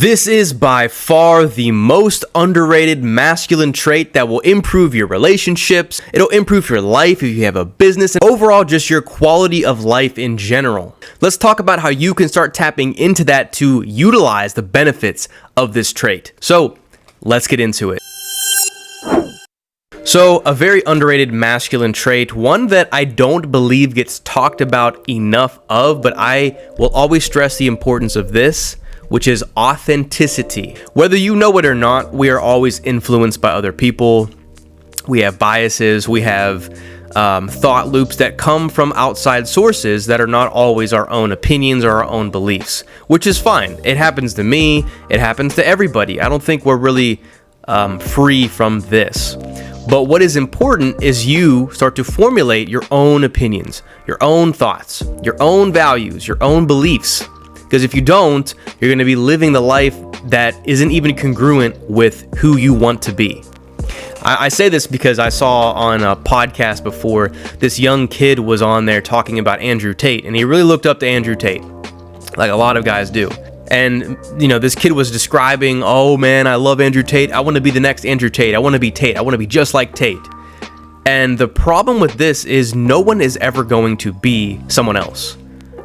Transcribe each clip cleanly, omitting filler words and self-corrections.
This is by far the most underrated masculine trait that will improve your relationships. It'll improve your life if you have a business, and overall just your quality of life in general. Let's talk about how you can start tapping into that to utilize the benefits of this trait. So let's get into it. So a very underrated masculine trait, one that I don't believe gets talked about enough of, but I will always stress the importance of this, which is authenticity. Whether you know it or not, we are always influenced by other people. We have biases, we have thought loops that come from outside sources that are not always our own opinions or our own beliefs, which is fine. It happens to me, it happens to everybody. I don't think we're really free from this. But what is important is you start to formulate your own opinions, your own thoughts, your own values, your own beliefs. Because if you don't, you're going to be living the life that isn't even congruent with who you want to be. I say this because I saw on a podcast before, this young kid was on there talking about Andrew Tate, and he really looked up to Andrew Tate, like a lot of guys do. And, you know, this kid was describing, oh man, I love Andrew Tate. I want to be the next Andrew Tate. I want to be Tate. I want to be just like Tate. And the problem with this is no one is ever going to be someone else.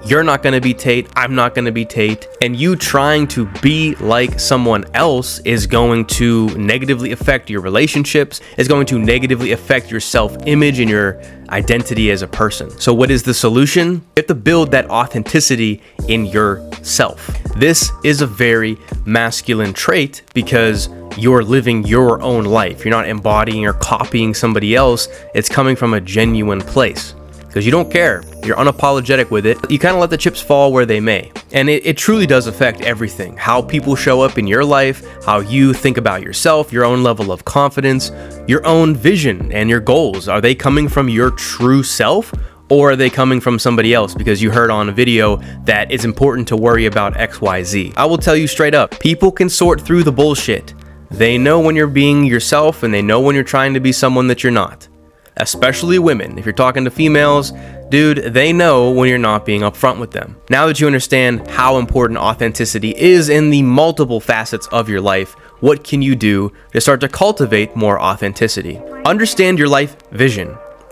You're not going to be Tate. I'm not going to be Tate. And you trying to be like someone else is going to negatively affect your relationships. It's going to negatively affect your self-image and your identity as a person. So what is the solution? You have to build that authenticity in yourself. This is a very masculine trait because you're living your own life. You're not embodying or copying somebody else. It's coming from a genuine place. Because you don't care, you're unapologetic with it. You kind of let the chips fall where they may. And it truly does affect everything. How people show up in your life, how you think about yourself, your own level of confidence, your own vision and your goals. Are they coming from your true self? Or are they coming from somebody else because you heard on a video that it's important to worry about XYZ? I will tell you straight up, people can sort through the bullshit. They know when you're being yourself and they know when you're trying to be someone that you're not. Especially women. If you're talking to females, dude, they know when you're not being upfront with them. Now that you understand how important authenticity is in the multiple facets of your life, what can you do to start to cultivate more authenticity? Understand your life vision.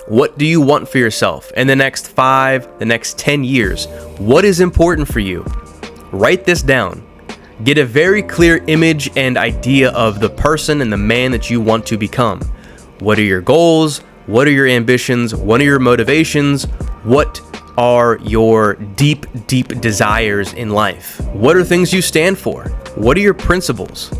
What do you want for yourself in the next 5, the next 10 years? What is important for you? Write this down. Get a very clear image and idea of the person and the man that you want to become. What are your goals? What are your ambitions? What are your motivations? What are your deep desires in life? What are things you stand for? What are your principles?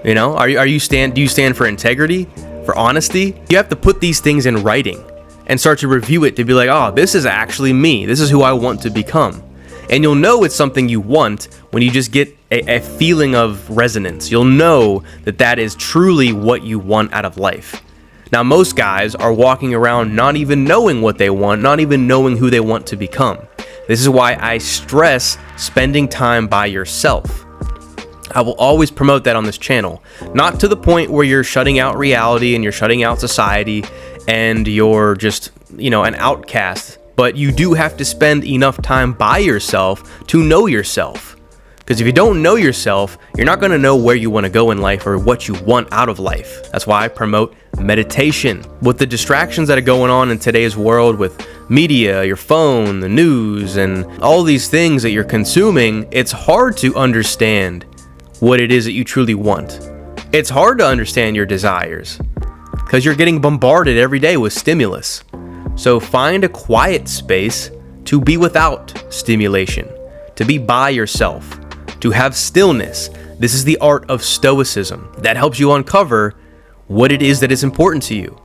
You know, do you stand for integrity, for honesty? You have to put these things in writing and start to review it to be like, oh, this is actually me. This is who I want to become. And you'll know it's something you want when you just get a feeling of resonance. You'll know that that is truly what you want out of life. Now, most guys are walking around not even knowing what they want, not even knowing who they want to become. This is why I stress spending time by yourself. I will always promote that on this channel. Not to the point where you're shutting out reality and you're shutting out society and you're just, you know, an outcast. But you do have to spend enough time by yourself to know yourself. Because if you don't know yourself, you're not going to know where you want to go in life or what you want out of life. That's why I promote meditation. With the distractions that are going on in today's world with media, your phone, the news, and all these things that you're consuming, it's hard to understand what it is that you truly want. It's hard to understand your desires because you're getting bombarded every day with stimulus. So find a quiet space to be without stimulation, to be by yourself, to have stillness. This is the art of stoicism that helps you uncover what it is that is important to you.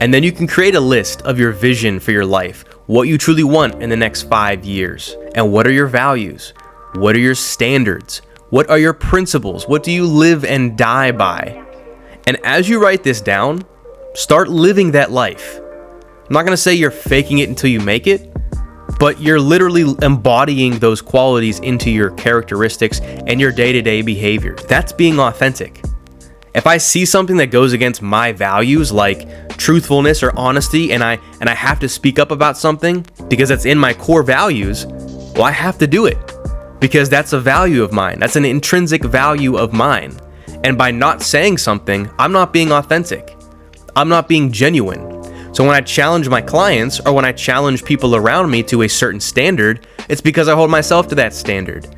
And then you can create a list of your vision for your life, what you truly want in the next 5 years, and what are your values? What are your standards? What are your principles? What do you live and die by? And as you write this down, start living that life. I'm not going to say you're faking it until you make it, but you're literally embodying those qualities into your characteristics and your day-to-day behavior. That's being authentic. If I see something that goes against my values, like truthfulness or honesty, and I have to speak up about something because that's in my core values, well, I have to do it. because that's a value of mine. That's an intrinsic value of mine. And by not saying something, I'm not being authentic. I'm not being genuine. So when I challenge my clients, or when I challenge people around me to a certain standard, it's because I hold myself to that standard.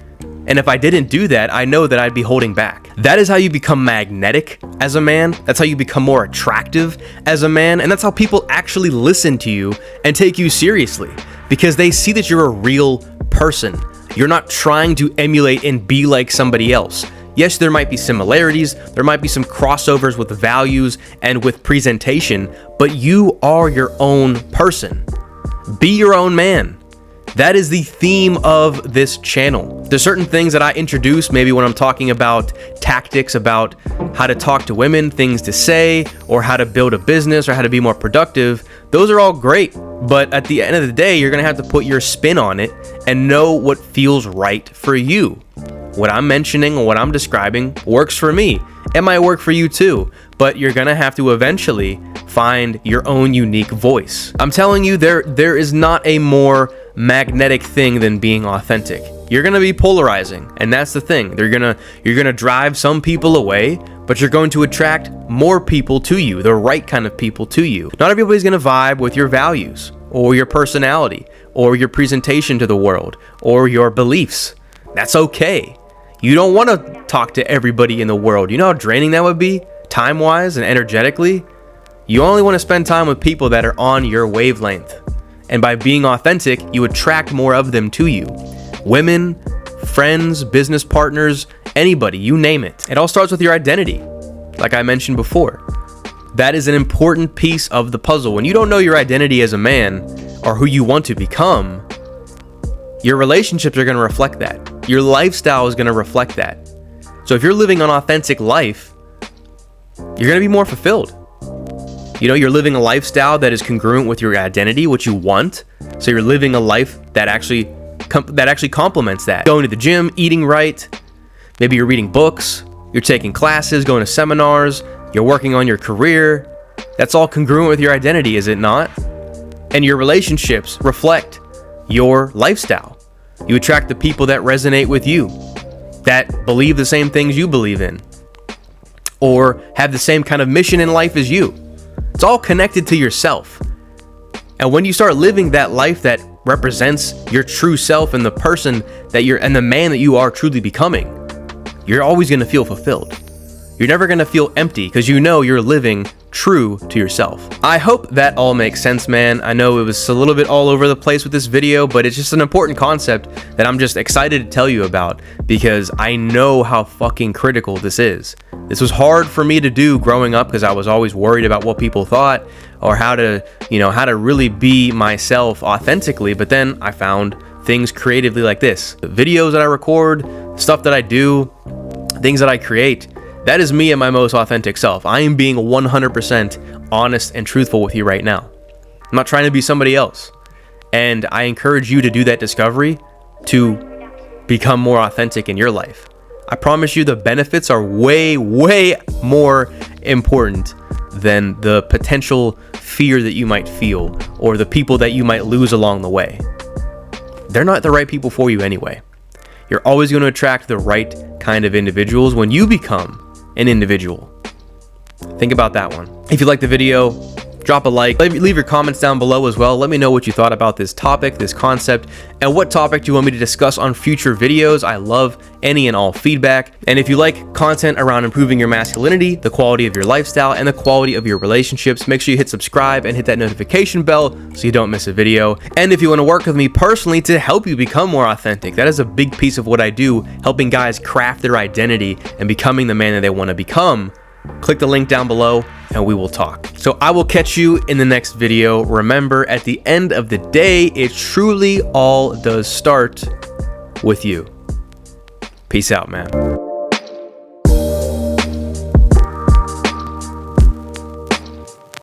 And if I didn't do that, I know that I'd be holding back. That is how you become magnetic as a man. That's how you become more attractive as a man. And that's how people actually listen to you and take you seriously, because they see that you're a real person. You're not trying to emulate and be like somebody else. Yes, there might be similarities, there might be some crossovers with values and with presentation, but you are your own person. Be your own man. That is the theme of this channel. There's certain things that I introduce, maybe when I'm talking about tactics, about how to talk to women, things to say, or how to build a business, or how to be more productive. Those are all great, but at the end of the day, you're gonna have to put your spin on it and know what feels right for you. What I'm mentioning or what I'm describing works for me. It might work for you too, but you're gonna have to eventually find your own unique voice. I'm telling you, there is not a more magnetic thing than being authentic. You're gonna be polarizing, and that's the thing. You're gonna drive some people away, but you're going to attract more people to you, the right kind of people to you. Not everybody's gonna vibe with your values, or your personality, or your presentation to the world, or your beliefs. That's okay. You don't want to talk to everybody in the world. You know how draining that would be, time-wise and energetically? You only want to spend time with people that are on your wavelength. And by being authentic, you attract more of them to you. Women, friends, business partners, anybody, you name it. It all starts with your identity, like I mentioned before. That is an important piece of the puzzle. When you don't know your identity as a man, or who you want to become, your relationships are going to reflect that. Your lifestyle is going to reflect that. So if you're living an authentic life, you're going to be more fulfilled. You know, you're living a lifestyle that is congruent with your identity, what you want. So you're living a life that actually complements that. Going to the gym, eating right. Maybe you're reading books, you're taking classes, going to seminars, you're working on your career. That's all congruent with your identity, is it not? And your relationships reflect your lifestyle. You attract the people that resonate with you, that believe the same things you believe in, or have the same kind of mission in life as you. It's all connected to yourself. And when you start living that life that represents your true self and the person that you're and the man that you are truly becoming, you're always going to feel fulfilled. You're never going to feel empty because you know you're living true to yourself. I hope that all makes sense, man. I know it was a little bit all over the place with this video, but it's just an important concept that I'm just excited to tell you about because I know how fucking critical this is. This was hard for me to do growing up because I was always worried about what people thought or how to really be myself authentically. But then I found things creatively like this. The videos that I record, stuff that I do, things that I create. That is me at my most authentic self. I am being 100% honest and truthful with you right now. I'm not trying to be somebody else. And I encourage you to do that discovery to become more authentic in your life. I promise you the benefits are way, way more important than the potential fear that you might feel or the people that you might lose along the way. They're not the right people for you anyway. You're always going to attract the right kind of individuals when you become an individual. Think about that one. If you liked the video, drop a like, leave your comments down below as well. Let me know what you thought about this topic, this concept, and what topic do you want me to discuss on future videos. I love any and all feedback. And if you like content around improving your masculinity, the quality of your lifestyle, and the quality of your relationships, make sure you hit subscribe and hit that notification bell so you don't miss a video. And if you want to work with me personally to help you become more authentic, that is a big piece of what I do, helping guys craft their identity and becoming the man that they want to become. Click the link down below and we will talk. So I will catch you in the next video. Remember, at the end of the day, it truly all does start with you. Peace out, man.